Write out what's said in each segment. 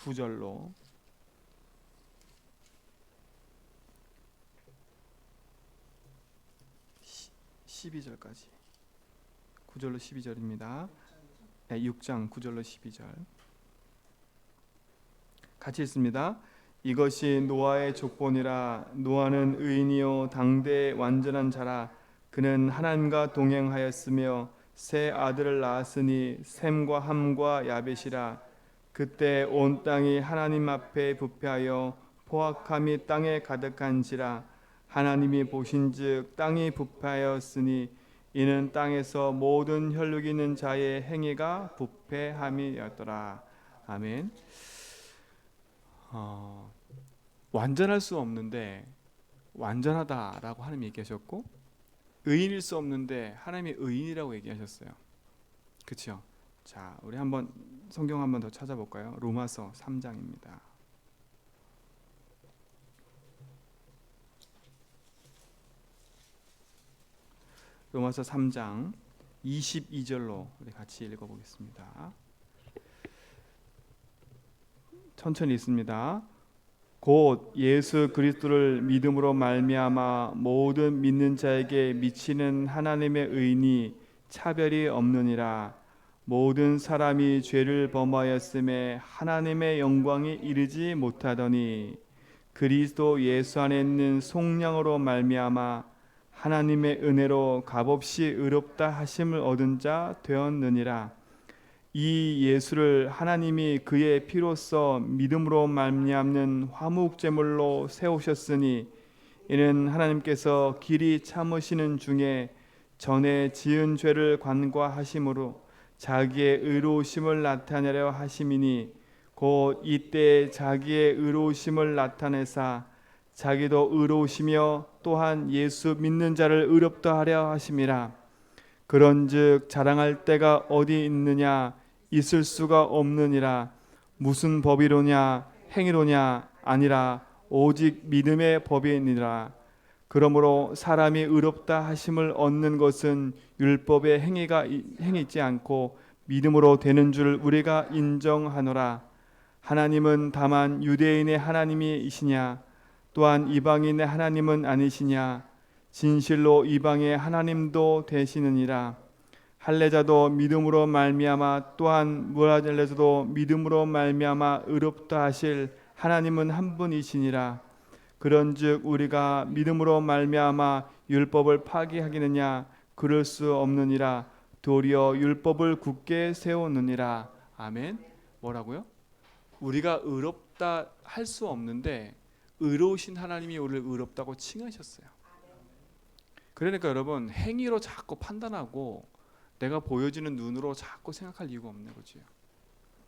9절로 12절까지 9절로 12절입니다. 네, 6장 9절로 12절 같이 읽습니다. 이것이 노아의 족본이라. 노아는 의인이요 당대의 완전한 자라. 그는 하나님과 동행하였으며 세 아들을 낳았으니 셈과 함과 야벳이라. 그때 온 땅이 하나님 앞에 부패하여 포악함이 땅에 가득한지라. 하나님이 보신즉 땅이 부패하였으니 이는 땅에서 모든 혈육 있는 자의 행위가 부패함이었더라. 아멘. 완전할 수 없는데 완전하다라고 하나님 얘기하셨고, 의인일 수 없는데 하나님이 의인이라고 얘기하셨어요. 그렇죠? 자, 우리 한번 성경 한번 더 찾아볼까요? 로마서 3장입니다. 로마서 3장 22절로 우리 같이 읽어보겠습니다. 천천히 읽습니다. 곧 예수 그리스도를 믿음으로 말미암아 모든 믿는 자에게 미치는 하나님의 의인이 차별이 없느니라. 모든 사람이 죄를 범하였음에 하나님의 영광이 이르지 못하더니 그리스도 예수 안에 있는 속량으로 말미암아 하나님의 은혜로 값없이 의롭다 하심을 얻은 자 되었느니라. 이 예수를 하나님이 그의 피로써 믿음으로 말미암는 화목제물로 세우셨으니 이는 하나님께서 길이 참으시는 중에 전에 지은 죄를 관과하심으로 자기의 의로우심을 나타내려 하심이니 곧 이때 자기의 의로우심을 나타내사 자기도 의로우시며 또한 예수 믿는 자를 의롭다 하려 하심이라. 그런즉 자랑할 때가 어디 있느냐? 있을 수가 없느니라. 무슨 법이로냐? 행위로냐? 아니라 오직 믿음의 법이니라. 그러므로 사람이 의롭다 하심을 얻는 것은 율법의 행위 있지 않고 믿음으로 되는 줄 우리가 인정하노라. 하나님은 다만 유대인의 하나님이시냐? 또한 이방인의 하나님은 아니시냐? 진실로 이방의 하나님도 되시느니라. 할례자도 믿음으로 말미암아 또한 무할례자도 믿음으로 말미암아 의롭다 하실 하나님은 한 분이시니라. 그런즉 우리가 믿음으로 말미암아 율법을 파기하겠느냐? 그럴 수 없느니라. 도리어 율법을 굳게 세우느니라. 아멘. 뭐라고요? 우리가 의롭다 할 수 없는데 의로우신 하나님이 우리를 의롭다고 칭하셨어요. 그러니까 여러분, 행위로 자꾸 판단하고 내가 보여지는 눈으로 자꾸 생각할 이유가 없는 거지요.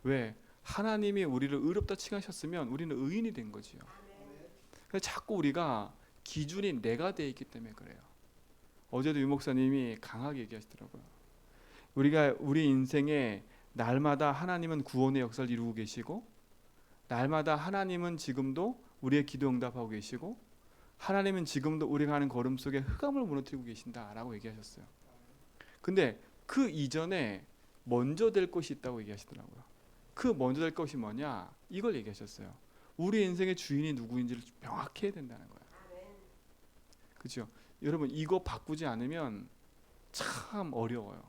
왜? 하나님이 우리를 의롭다 칭하셨으면 우리는 의인이 된 거지요. 그래서 자꾸 우리가 기준이 내가 돼 있기 때문에 그래요. 어제도 유 목사님이 강하게 얘기하시더라고요. 우리가 우리 인생에 날마다 하나님은 구원의 역사를 이루고 계시고, 날마다 하나님은 지금도 우리의 기도 응답하고 계시고, 하나님은 지금도 우리가 하는 걸음 속에 흑암을 무너뜨리고 계신다라고 얘기하셨어요. 근데 그 이전에 먼저 될 것이 있다고 얘기하시더라고요. 그 먼저 될 것이 뭐냐? 이걸 얘기하셨어요. 우리 인생의 주인이 누구인지를 명확히 해야 된다는 거예요. 그렇죠? 여러분, 이거 바꾸지 않으면 참 어려워요.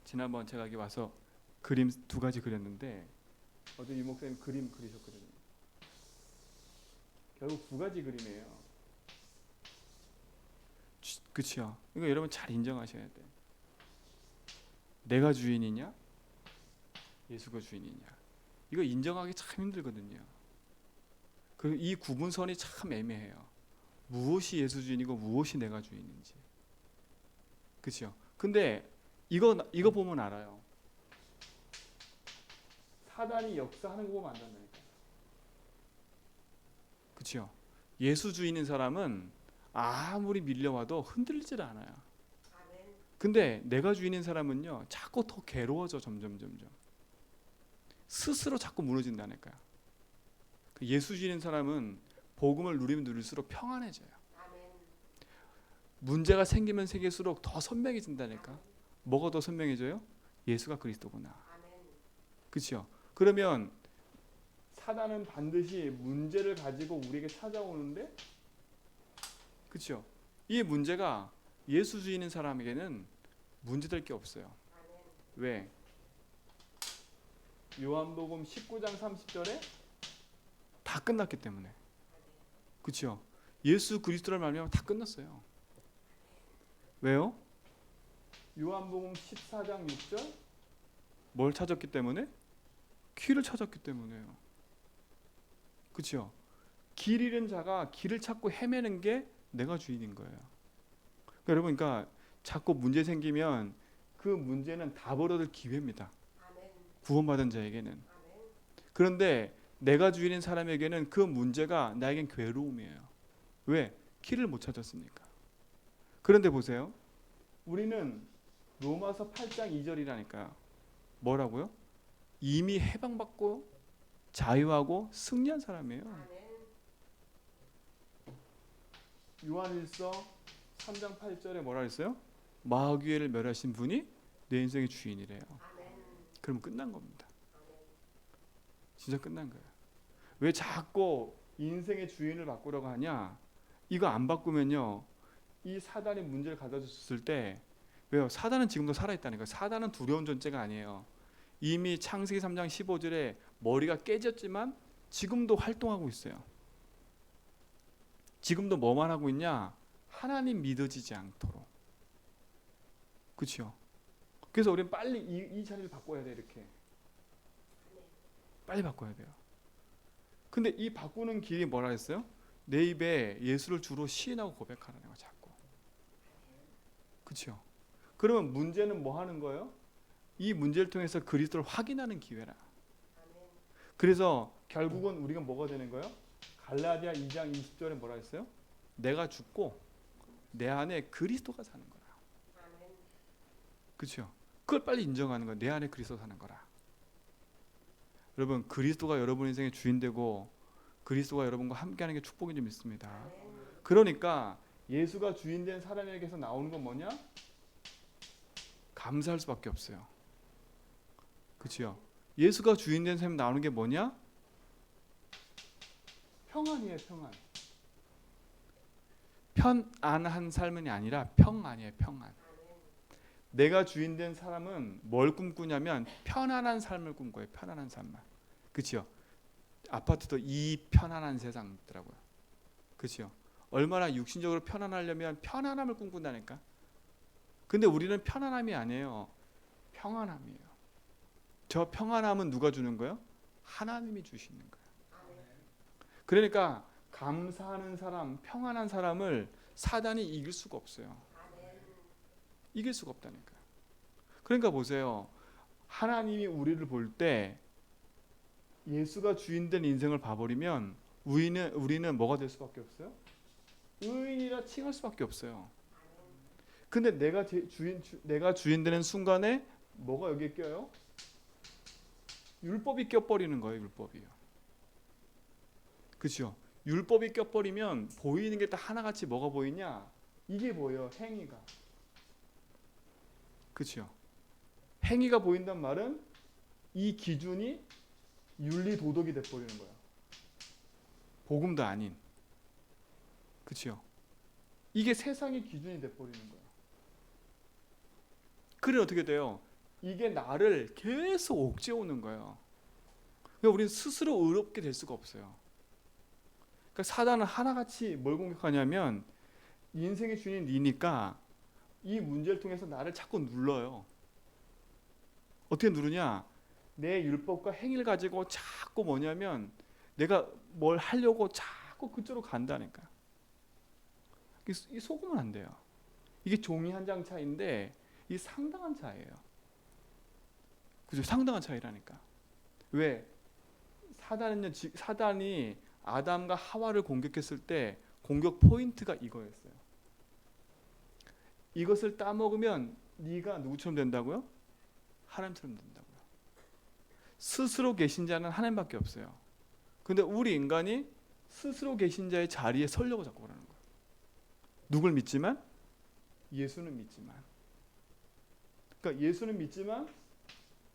지난번 제가 여기 와서 그림 2가지 그렸는데 어제 유 목사님 그림 그리셨거든요. 결국 2가지 그림이에요. 그렇죠? 이거 여러분 잘 인정하셔야 돼. 내가 주인이냐? 예수가 주인이냐? 이거 인정하기 참 힘들거든요. 이 구분선이 참 애매해요. 무엇이 예수 주인이고 무엇이 내가 주인인지. 그렇죠? 근데 이거 보면 알아요. 사단이 역사하는 거 보면 안다니까. 그렇죠? 예수 주인인 사람은 아무리 밀려와도 흔들리질 않아요. 근데 내가 주인인 사람은요, 자꾸 더 괴로워져. 점점 스스로 자꾸 무너진다니까요. 예수 주인인 사람은 복음을 누리면 누릴수록 평안해져요. 문제가 생기면 생길수록 더 선명해진다니까. 뭐가 더 선명해져요? 예수가 그리스도구나. 그렇죠? 그러면 사단은 반드시 문제를 가지고 우리에게 찾아오는데, 그렇죠? 이 문제가 예수주의인 사람에게는 문제될 게 없어요. 왜? 요한복음 19장 30절에 다 끝났기 때문에. 그렇죠? 예수 그리스도를 말미암아 다 끝났어요. 왜요? 요한복음 14장 6절 뭘 찾았기 때문에? 길을 찾았기 때문에요. 그렇죠? 길 잃은 자가 길을 찾고 헤매는 게 내가 주인인 거예요. 그러니까 여러분, 그러니까 자꾸 문제 생기면 그 문제는 답 얻을 기회입니다. 구원받은 자에게는. 그런데 내가 주인인 사람에게는 그 문제가 나에겐 괴로움이에요. 왜? 길을 못 찾았으니까. 그런데 보세요. 우리는 로마서 8장 2절이라니까요. 뭐라고요? 이미 해방받고 자유하고 승리한 사람이에요. 요한일서 3장 8절에 뭐라 했어요? 마귀를 멸하신 분이 내 인생의 주인이래요. 그럼 끝난 겁니다. 진짜 끝난 거예요. 왜 자꾸 인생의 주인을 바꾸려고 하냐? 이거 안 바꾸면요, 이 사단이 문제를 가져다 줬을 때, 왜요? 사단은 지금도 살아있다니까요. 사단은 두려운 존재가 아니에요. 이미 창세기 3장 15절에 머리가 깨졌지만 지금도 활동하고 있어요. 지금도 뭐만 하고 있냐? 하나님 믿어지지 않도록. 그렇죠? 그래서 우리는 빨리 이 자리를 바꿔야 돼. 이렇게 빨리 바꿔야 돼요. 근데 이 바꾸는 길이 뭐라 했어요? 내 입에 예수를 주로 시인하고 고백하라는 거야, 자꾸. 그렇죠? 그러면 문제는 뭐 하는 거예요? 이 문제를 통해서 그리스도를 확인하는 기회라. 그래서 결국은 우리가 뭐가 되는 거예요? 갈라디아 2장 20절에 뭐라 했어요? 내가 죽고 내 안에 그리스도가 사는 거라. 그렇죠? 그걸 빨리 인정하는 거예요. 내 안에 그리스도 사는 거라. 여러분, 그리스도가 여러분 인생의 주인 되고 그리스도가 여러분과 함께하는 게 축복인 줄 믿습니다. 그러니까 예수가 주인 된 사람에게서 나오는 건 뭐냐? 감사할 수밖에 없어요. 그렇죠? 예수가 주인 된 사람이 나오는 게 뭐냐? 평안이에요. 평안. 편안한 삶이 아니라 평안이에요. 평안. 내가 주인 된 사람은 뭘 꿈꾸냐면 편안한 삶을 꿈꿔요. 편안한 삶만. 그렇죠? 아파트도 이 편안한 세상 있더라고요. 그렇죠? 얼마나 육신적으로 편안하려면 편안함을 꿈꾼다니까. 근데 우리는 편안함이 아니에요. 평안함이에요. 저 평안함은 누가 주는 거예요? 하나님이 주시는 거예요. 그러니까 감사하는 사람, 평안한 사람을 사단이 이길 수가 없어요. 이길 수가 없다니까요. 그러니까 보세요. 하나님이 우리를 볼 때 예수가 주인된 인생을 봐버리면 우리는 뭐가 될 수밖에 없어요? 의인이라 칭할 수밖에 없어요. 근데 내가 주인 되는 순간에 뭐가 여기에 껴요? 율법이 껴버리는 거예요. 율법이요. 그렇죠? 율법이 껴버리면 보이는 게 다 하나같이 뭐가 보이냐? 이게 보여요. 행위가. 그렇죠? 행위가 보인단 말은 이 기준이 윤리 도덕이 돼버리는 거야. 복음도 아닌. 그렇죠? 이게 세상의 기준이 돼버리는 거야. 그래 어떻게 돼요? 이게 나를 계속 옥죄오는 거예요. 그러니까 우리는 스스로 의롭게 될 수가 없어요. 그러니까 사단은 하나같이 뭘 공격하냐면 인생의 주인이 니니까 이 문제를 통해서 나를 자꾸 눌러요. 어떻게 누르냐? 내 율법과 행위를 가지고 자꾸 뭐냐면 내가 뭘 하려고 자꾸 그쪽으로 간다니까. 이 속으면 안 돼요. 이게 종이 한 장 차이인데 이 상당한 차이예요. 그죠? 상당한 차이라니까. 왜? 사단이 아담과 하와를 공격했을 때 공격 포인트가 이거였어요. 이것을 따먹으면 네가 누구처럼 된다고요? 하나님처럼 된다고요. 스스로 계신 자는 하나님밖에 없어요. 근데 우리 인간이 스스로 계신 자의 자리에 서려고 자꾸 그러는 거예요. 누굴 믿지만? 예수는 믿지만. 그러니까 예수는 믿지만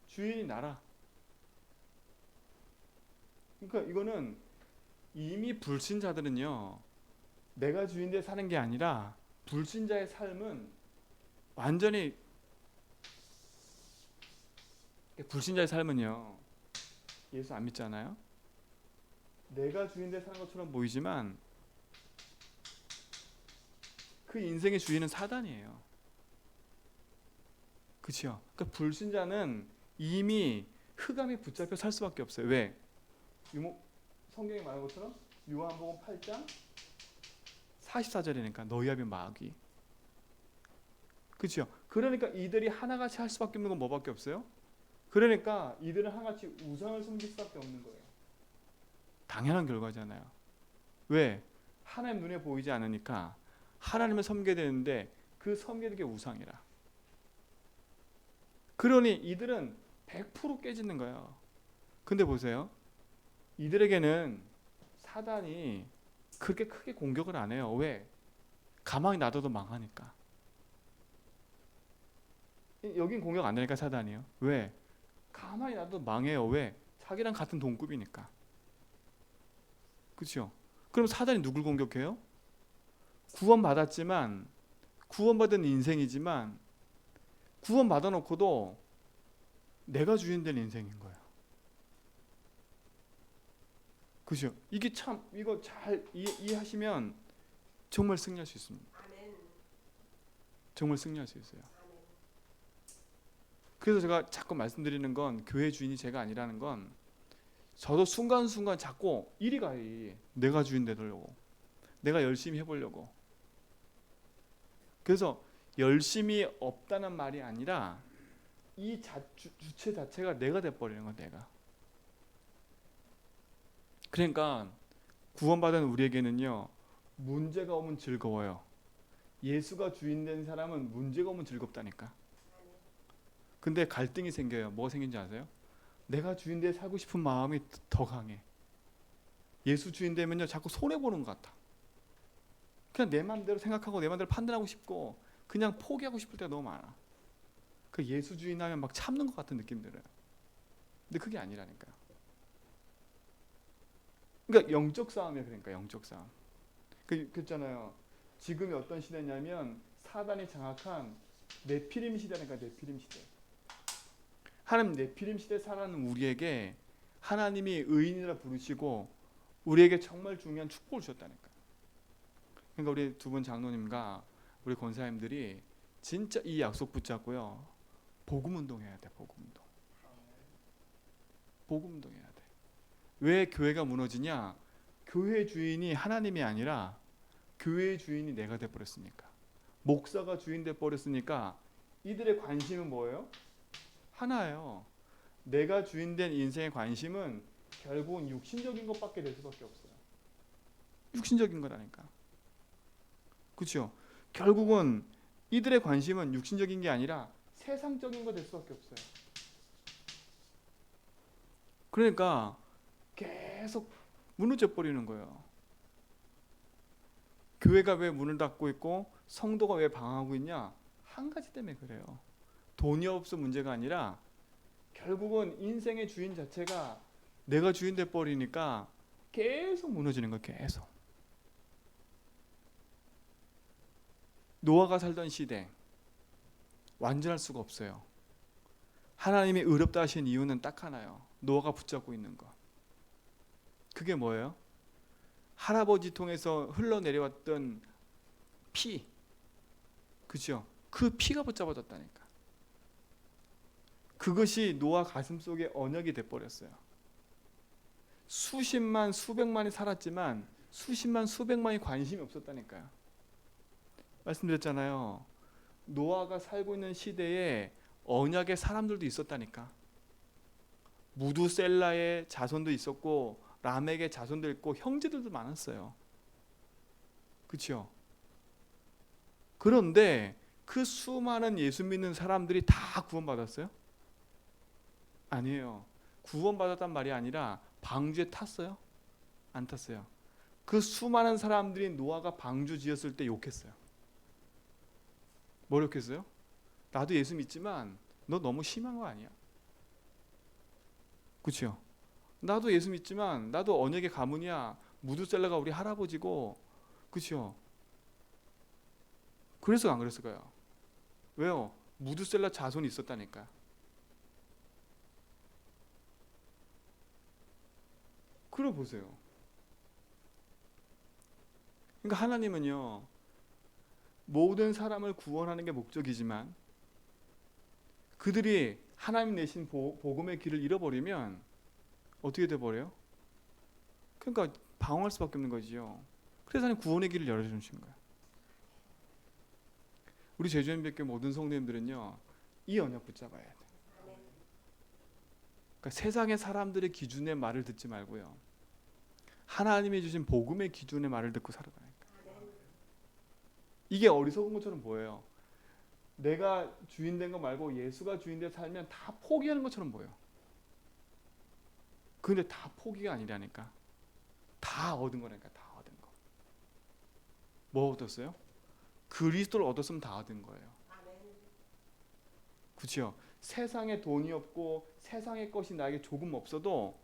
주인이 나라. 그러니까 이거는 이미 불신자들은요, 내가 주인데 사는 게 아니라 불신자의 삶은 완전히, 불신자의 삶은요, 예수 안 믿잖아요. 내가 주인데 사는 것처럼 보이지만 그 인생의 주인은 사단이에요. 그렇죠? 그러니까 불신자는 이미 흑암에 붙잡혀 살 수밖에 없어요. 왜? 성경에 말한 것처럼 요한복음 8장 44절이니까 너희 앞이 마귀. 그렇죠? 그러니까 이들이 하나같이 할 수밖에 없는 건 뭐밖에 없어요? 그러니까 이들은 하나같이 우상을 섬길 수밖에 없는 거예요. 당연한 결과잖아요. 왜? 하나님 눈에 보이지 않으니까 하나님을 섬겨야 되는데 그 섬기는 게 우상이라. 그러니 이들은 100% 깨지는 거예요. 근데 보세요. 이들에게는 사단이 그렇게 크게 공격을 안 해요. 왜? 가만히 놔둬도 망하니까. 여긴 공격 안 되니까 사단이요. 왜? 가만히 놔둬도 망해요. 왜? 자기랑 같은 동급이니까. 그렇죠? 그럼 사단이 누굴 공격해요? 구원받았지만, 구원받은 인생이지만 구원받아 놓고도 내가 주인 된 인생인 거예요. 그죠? 이게 참, 이거 잘 이해하시면 정말 승리할 수 있습니다. 정말 승리할 수 있어요. 그래서 제가 자꾸 말씀드리는 건, 교회 주인이 제가 아니라는 건, 저도 순간순간 자꾸 이리 가리, 내가 주인 되려고, 내가 열심히 해보려고. 그래서 열심히 없다는 말이 아니라 이 주체 자체가 내가 돼버리는 거야. 내가. 그러니까 구원받은 우리에게는요, 문제가 오면 즐거워요. 예수가 주인 된 사람은 문제가 오면 즐겁다니까. 근데 갈등이 생겨요. 뭐가 생긴지 아세요? 내가 주인 돼 살고 싶은 마음이 더 강해. 예수 주인 되면요, 자꾸 손해보는 것 같아. 그냥 내 마음대로 생각하고 내 마음대로 판단하고 싶고 그냥 포기하고 싶을 때가 너무 많아. 그 예수 주인 하면 막 참는 것 같은 느낌 들어요. 근데 그게 아니라니까요. 그러니까 영적 싸움이에요. 그러니까 영적 싸움. 그랬잖아요. 지금이 어떤 시대냐면 사단이 장악한 네피림 시대니까. 네피림 시대. 하나님 네피림 시대 살아가는 우리에게 하나님이 의인이라 부르시고 우리에게 정말 중요한 축복을 주셨다니까. 그러니까 우리 두 분 장로님과 우리 권사님들이 진짜 이 약속 붙잡고요, 복음 운동해야 돼. 복음 운동. 복음 운동해야 돼. 왜 교회가 무너지냐? 교회 주인이 하나님이 아니라 교회의 주인이 내가 돼버렸으니까. 목사가 주인 돼버렸으니까 이들의 관심은 뭐예요? 하나예요. 내가 주인 된 인생의 관심은 결국은 육신적인 것밖에 될 수밖에 없어요. 육신적인 거라니까. 그렇죠? 결국은 이들의 관심은 육신적인 게 아니라 세상적인 거 될 수밖에 없어요. 그러니까 계속 무너져 버리는 거예요. 교회가 왜 문을 닫고 있고 성도가 왜 방황하고 있냐? 한 가지 때문에 그래요. 돈이 없어 문제가 아니라 결국은 인생의 주인 자체가 내가 주인 돼 버리니까 계속 무너지는 거예요. 계속. 노아가 살던 시대 완전할 수가 없어요. 하나님이 의롭다 하신 이유는 딱 하나요. 노아가 붙잡고 있는 거. 그게 뭐예요? 할아버지 통해서 흘러내려왔던 피. 그죠? 그 피가 붙잡아졌다니까. 그것이 노아 가슴속에 언약이 돼버렸어요. 수십만 수백만이 살았지만 수십만 수백만이 관심이 없었다니까요. 말씀드렸잖아요. 노아가 살고 있는 시대에 언약의 사람들도 있었다니까. 무두셀라의 자손도 있었고 라멕의 자손도 있고 형제들도 많았어요. 그렇죠? 그런데 그 수많은 예수 믿는 사람들이 다 구원받았어요? 아니에요. 구원받았단 말이 아니라 방주에 탔어요? 안 탔어요. 그 수많은 사람들이 노아가 방주 지었을 때 욕했어요. 뭐 욕했어요? 나도 예수 믿지만 너 너무 심한 거 아니야? 그렇죠? 나도 예수 믿지만 나도 언약의 가문이야. 무드셀라가 우리 할아버지고, 그렇죠? 그래서 안 그랬을까요? 왜요? 무드셀라 자손이 있었다니까. 그래 보세요. 그러니까 하나님은요, 모든 사람을 구원하는 게 목적이지만 그들이 하나님 내신 복음의 길을 잃어버리면 어떻게 돼버려요? 그러니까 방황할 수밖에 없는 거지요. 그래서 하나님 구원의 길을 열어주신 거예요. 우리 제주연백교 모든 성도님들은요, 이 언약 붙잡아야 돼요. 그러니까 세상의 사람들의 기준의 말을 듣지 말고요, 하나님이 주신 복음의 기준의 말을 듣고 살아가니까. 이게 어리석은 것처럼 보여요. 내가 주인 된 거 말고 예수가 주인 돼 살면 다 포기하는 것처럼 보여. 근데 다 포기가 아니라니까. 다 얻은 거라니까. 다 얻은 거. 뭐 얻었어요? 그리스도를 얻었으면 다 얻은 거예요. 그렇죠? 세상에 돈이 없고 세상의 것이 나에게 조금 없어도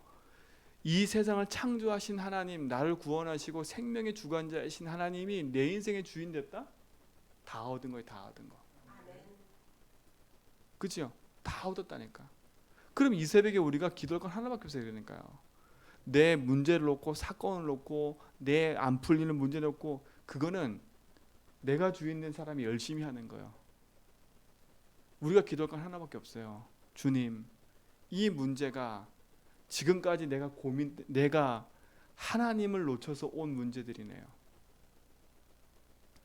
이 세상을 창조하신 하나님, 나를 구원하시고 생명의 주관자이신 하나님이 내 인생의 주인 됐다? 다 얻은 거예요. 다 얻은 거. 그렇죠? 다 얻었다니까. 그럼 이 새벽에 우리가 기도할 건 하나밖에 없어요. 그러니까요, 내 문제를 놓고 사건을 놓고 내 안 풀리는 문제를 놓고, 그거는 내가 주인 된 사람이 열심히 하는 거예요. 우리가 기도할 건 하나밖에 없어요. 주님, 이 문제가 지금까지 내가 하나님을 놓쳐서 온 문제들이네요.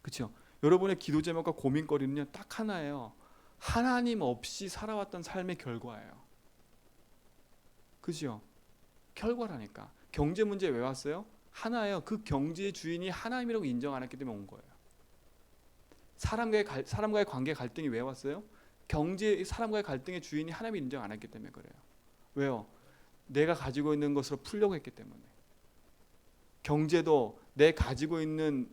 그렇죠? 여러분의 기도 제목과 고민거리는요, 딱 하나예요. 하나님 없이 살아왔던 삶의 결과예요. 그죠? 결과라니까. 경제 문제 왜 왔어요? 하나예요. 그 경제의 주인이 하나님이라고 인정 안 했기 때문에 온 거예요. 사람과의 관계 갈등이 왜 왔어요? 사람과의 갈등의 주인이 하나님을 인정 안 했기 때문에 그래요. 왜요? 내가 가지고 있는 것으로 풀려고 했기 때문에. 경제도 내 가지고 있는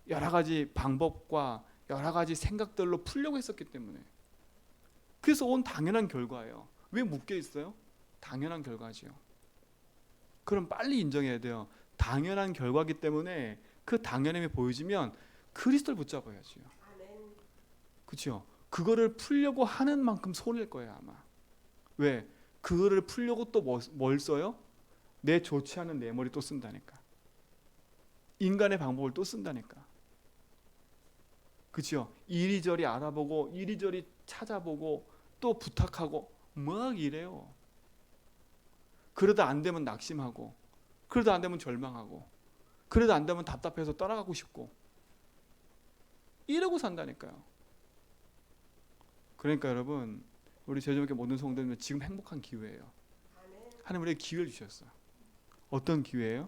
여러 가지 방법과 여러 가지 생각들로 풀려고 했었기 때문에. 그래서 온 당연한 결과예요. 왜 묶여 있어요? 당연한 결과지요. 그럼 빨리 인정해야 돼요. 당연한 결과이기 때문에 그 당연함이 보여지면 그리스도를 붙잡아야지요. 그렇죠? 그거를 풀려고 하는 만큼 손해일 거예요 아마. 왜? 그거를 풀려고 또 뭘 써요? 내 좋지 않은 내 머리 또 쓴다니까. 인간의 방법을 또 쓴다니까. 그렇죠? 이리저리 알아보고 이리저리 찾아보고 또 부탁하고 막 이래요. 그러다 안 되면 낙심하고, 그러다 안 되면 절망하고, 그러다 안 되면 답답해서 떠나가고 싶고, 이러고 산다니까요. 그러니까 여러분, 우리 제주교회 모든 성도님은 지금 행복한 기회예요. 하나님 우리에게 기회를 주셨어요. 어떤 기회예요?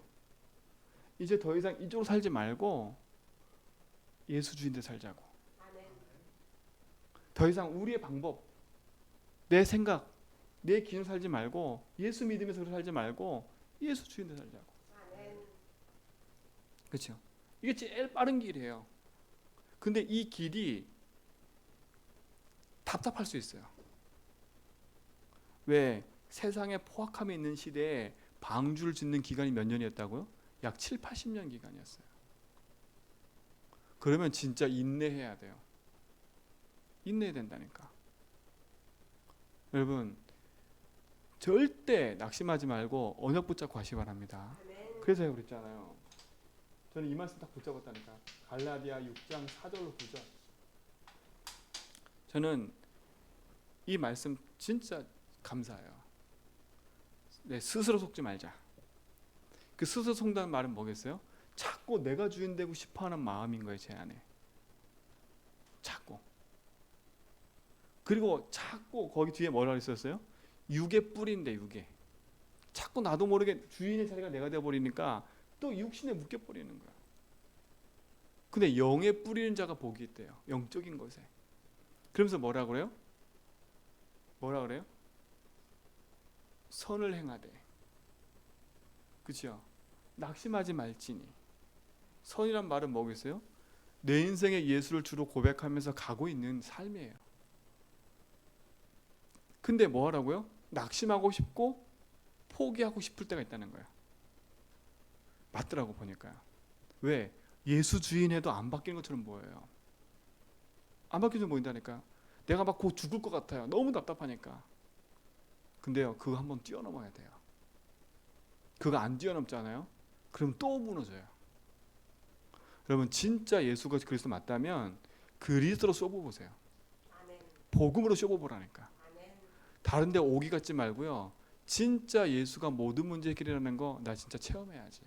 이제 더 이상 이쪽으로 살지 말고 예수 주인 데 살자고. 더 이상 우리의 방법, 내 생각, 내 기준 살지 말고 예수 믿으면서 살지 말고 예수 주인 데 살자고. 그렇죠? 이게 제일 빠른 길이에요. 근데 이 길이 답답할 수 있어요. 왜? 세상에 포악함이 있는 시대에 방주를 짓는 기간이 몇 년이었다고요? 약 7, 80년 기간이었어요. 그러면 진짜 인내해야 돼요. 인내해야 된다니까. 여러분, 절대 낙심하지 말고 언약 붙잡고 하시기 바랍니다. 그래서 제가 그랬잖아요. 저는 이 말씀 딱 붙잡았다니까. 갈라디아 6장 4절로 9절. 저는 이 말씀 진짜 감사해요. 네, 스스로 속지 말자. 그 스스로 속다는 말은 뭐겠어요? 자꾸 내가 주인 되고 싶어하는 마음인 거예요, 제 안에. 자꾸. 그리고 자꾸 거기 뒤에 뭐라고 했었어요? 육의 뿌리인데, 육의. 자꾸 나도 모르게 주인의 자리가 내가 되어버리니까 또 육신에 묶여버리는 거야. 근데 영에 뿌리는 자가 복이 있대요. 영적인 것에. 그러면서 뭐라 그래요? 뭐라 그래요? 선을 행하되. 그렇죠? 낙심하지 말지니. 선이란 말은 뭐겠어요? 내 인생의 예수를 주로 고백하면서 가고 있는 삶이에요. 근데 뭐 하라고요? 낙심하고 싶고 포기하고 싶을 때가 있다는 거예요. 맞더라고 보니까요. 왜? 예수 주인해도 안 바뀌는 것처럼 보여요. 안 바뀌는 보인다니까. 내가 막 곧 죽을 것 같아요. 너무 답답하니까. 근데요, 그거 한번 뛰어넘어야 돼요. 그거 안 뛰어넘잖아요. 그럼 또 무너져요. 여러분 진짜 예수가 그리스도 맞다면 그리스도로 쏘보보세요. 복음으로 쏘보보라니까. 다른 데 오기 같지 말고요. 진짜 예수가 모든 문제 해결이라는 거 나 진짜 체험해야지.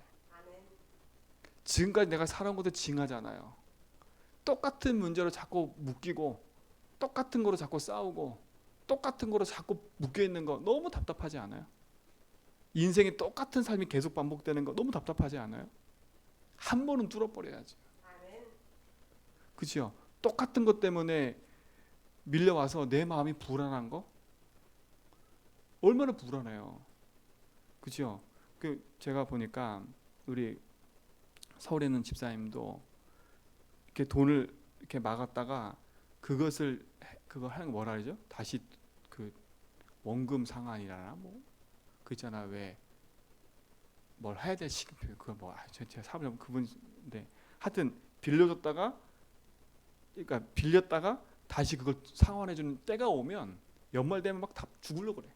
지금까지 내가 살아온 것도 징하잖아요. 똑같은 문제로 자꾸 묶이고 똑같은 거로 자꾸 싸우고 똑같은 거로 자꾸 묶여있는 거 너무 답답하지 않아요? 인생이 똑같은 삶이 계속 반복되는 거 너무 답답하지 않아요? 한 번은 뚫어버려야지. 그렇죠? 똑같은 것 때문에 밀려와서 내 마음이 불안한 거 얼마나 불안해요. 그렇죠? 제가 보니까 우리 서울에 있는 집사님도 이렇게 돈을 이렇게 막았다가 그거 하는 거 뭐라 그러죠? 다시 그 원금 상환이라나 뭐 그 있잖아. 왜 뭘 해야 될 시급 그거 뭐 제가 사업을 그분인데 하여튼 빌려줬다가 그러니까 빌렸다가 다시 그걸 상환해 주는 때가 오면 연말 되면 막 다 죽으려고 그래.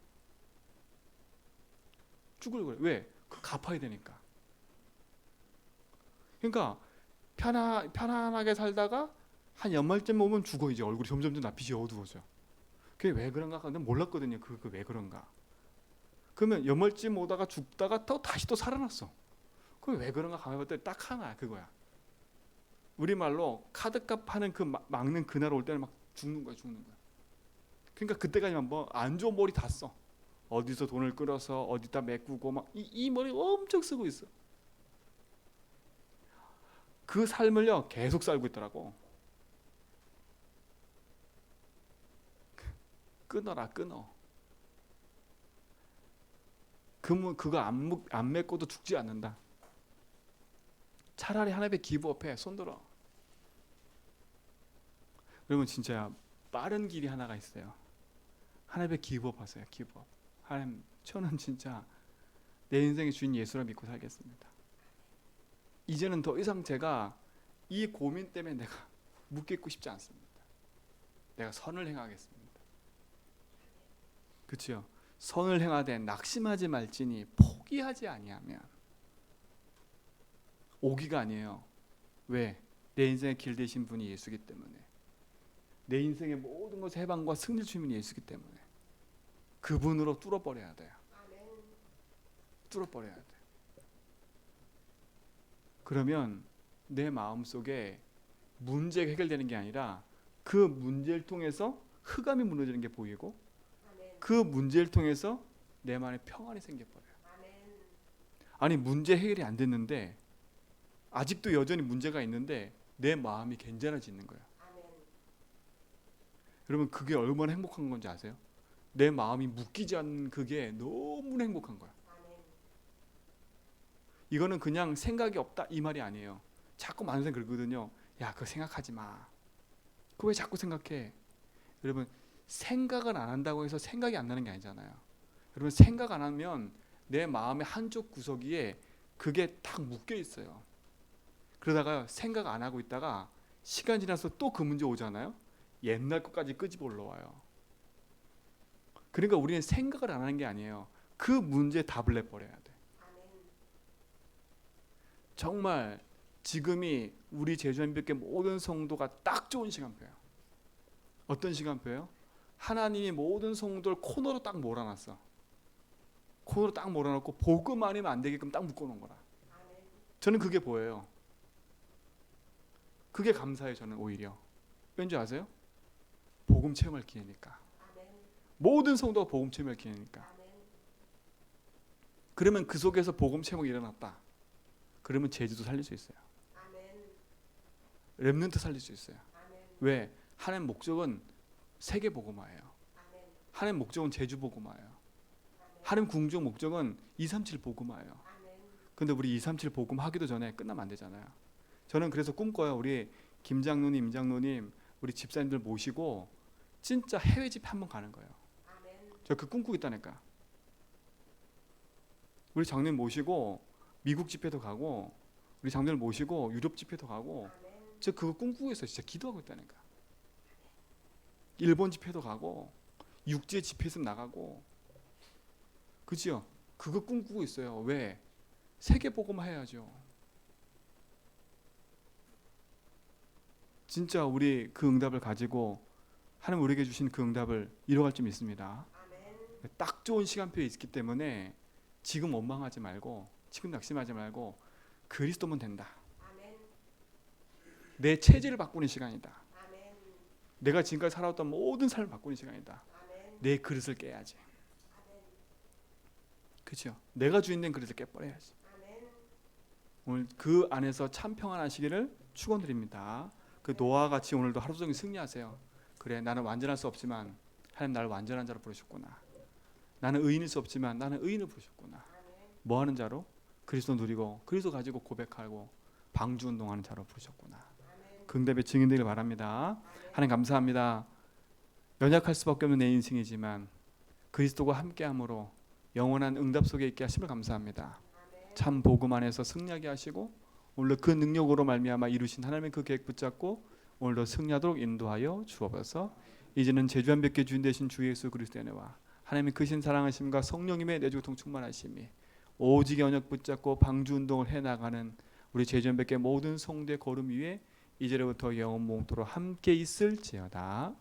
죽으려고 그래. 왜? 그 갚아야 되니까. 그러니까 편안하게 살다가 한 연말쯤 오면 죽어. 이제 얼굴이 점점 낯빛이 어두워져. 그게 왜 그런가? 근데 몰랐거든요. 그게 왜 그런가? 그러면 연말쯤 오다가 죽다가 다시 또 살아났어. 그게 왜 그런가? 가만 봤더니 딱 하나 그거야. 우리말로 카드값 하는 그 막는 그날 올 때는 막 죽는 거야. 그러니까 그때까지만 뭐 안 좋은 머리 다 써. 어디서 돈을 끌어서 어디다 메꾸고 막 이 머리 엄청 쓰고 있어. 그 삶을요 계속 살고 있더라고. 끊어. 그거 안 메꿔도 죽지 않는다. 차라리 하나님의 기부업해 손들어. 여러분 진짜 빠른 길이 하나가 있어요. 하나님의 기부업하세요. 기부업. 하나님 저는 진짜 내 인생의 주인 예수를 믿고 살겠습니다. 이제는 더 이상 제가 이 고민 때문에 내가 묶여 싶지 않습니다. 내가 선을 행하겠습니다. 그렇죠? 선을 행하되 낙심하지 말지니 포기하지 아니하면 오기가 아니에요. 왜? 내 인생의 길 되신 분이 예수기 때문에. 내 인생의 모든 것의 해방과 승리를 주신 예수기 때문에 그분으로 뚫어버려야 돼요. 뚫어버려야 돼. 그러면 내 마음속에 문제가 해결되는 게 아니라 그 문제를 통해서 흑암이 무너지는 게 보이고 그 문제를 통해서 내 마음에 평안이 생겨버려요. 아니 문제 해결이 안 됐는데 아직도 여전히 문제가 있는데 내 마음이 괜찮아지는 거예요. 여러분 그게 얼마나 행복한 건지 아세요? 내 마음이 묶이지 않는 그게 너무 행복한 거야. 이거는 그냥 생각이 없다 이 말이 아니에요. 자꾸 많은 생각 그러거든요. 야 그거 생각하지 마. 그거 왜 자꾸 생각해? 여러분 생각을 안 한다고 해서 생각이 안 나는 게 아니잖아요. 여러분 생각 안 하면 내 마음의 한쪽 구석에 그게 딱 묶여 있어요. 그러다가 생각 안 하고 있다가 시간 지나서 또 그 문제 오잖아요. 옛날 것까지 끄집어 올라와요. 그러니까 우리는 생각을 안 하는 게 아니에요. 그 문제에 답을 내버려야 돼. 정말 지금이 우리 제주한빛교회 모든 성도가 딱 좋은 시간표예요. 어떤 시간표예요? 하나님이 모든 성도를 코너로 딱 몰아놨어. 코너로 딱 몰아놓고 복음 아니면 안 되게끔 딱 묶어놓은 거라. 저는 그게 보여요. 그게 감사해요. 저는 오히려. 왠지 아세요? 복음 체험할 기회니까. 모든 성도가 복음 체험할 기회니까. 그러면 그 속에서 복음 체험이 일어났다. 그러면 제주도 살릴 수 있어요. 렘넌트 살릴 수 있어요. 왜? 하나님 목적은 세계 복음화예요. 하나님 목적은 제주 복음화예요. 하나님 궁중 목적은 237 복음화예요. 근데 우리 237 복음하기도 전에 끝나면 안 되잖아요. 저는 그래서 꿈꿔요. 우리 김장로님, 임장로님, 우리 집사님들 모시고 진짜 해외 집회 한번 가는 거예요. 저 그 꿈꾸고 있다니까. 우리 장로님 모시고 미국 집회도 가고, 우리 장로님 모시고 유럽 집회도 가고, 저 그거 꿈꾸고 있어요. 진짜 기도하고 있다니까. 일본 집회도 가고, 육지에 집회 있으면 나가고, 그죠? 그거 꿈꾸고 있어요. 왜? 세계 복음화 해야죠. 진짜 우리 그 응답을 가지고 하나님 우리에게 주신 그 응답을 이뤄갈 줄 믿습니다. 딱 좋은 시간표에 있기 때문에 지금 원망하지 말고, 지금 낙심하지 말고, 그리스도면 된다. 내 체질을 바꾸는 시간이다. 내가 지금까지 살아왔던 모든 삶을 바꾸는 시간이다. 내 그릇을 깨야지. 그렇죠? 내가 주인된 그릇을 깨버려야지. 오늘 그 안에서 참 평안하시기를 축원드립니다. 그 노아와 같이 오늘도 하루 종일 승리하세요. 그래, 나는 완전할 수 없지만 하나님 나를 완전한 자로 부르셨구나. 나는 의인일 수 없지만 나는 의인을 부르셨구나. 뭐 하는 자로? 그리스도 누리고 그리스도 가지고 고백하고 방주 운동하는 자로 부르셨구나. 그 응답의 증인되길 바랍니다. 하나님 감사합니다. 연약할 수밖에 없는 내 인생이지만 그리스도와 함께함으로 영원한 응답 속에 있게 하심을 감사합니다. 참 복음 안에서 승리하게 하시고 오늘도 그 능력으로 말미암아 이루신 하나님의 그 계획 붙잡고 오늘도 승리하도록 인도하여 주옵소서. 이제는 제주한 백개 주인 되신 주 예수 그리스도의 은혜와 하나님의 크신 사랑하심과 성령님의 내주통 충만하심이 오직 언약 붙잡고 방주 운동을 해나가는 우리 제주한 백개 모든 성도의 걸음 위에 이제로부터 영원 몽토로 함께 있을지어다.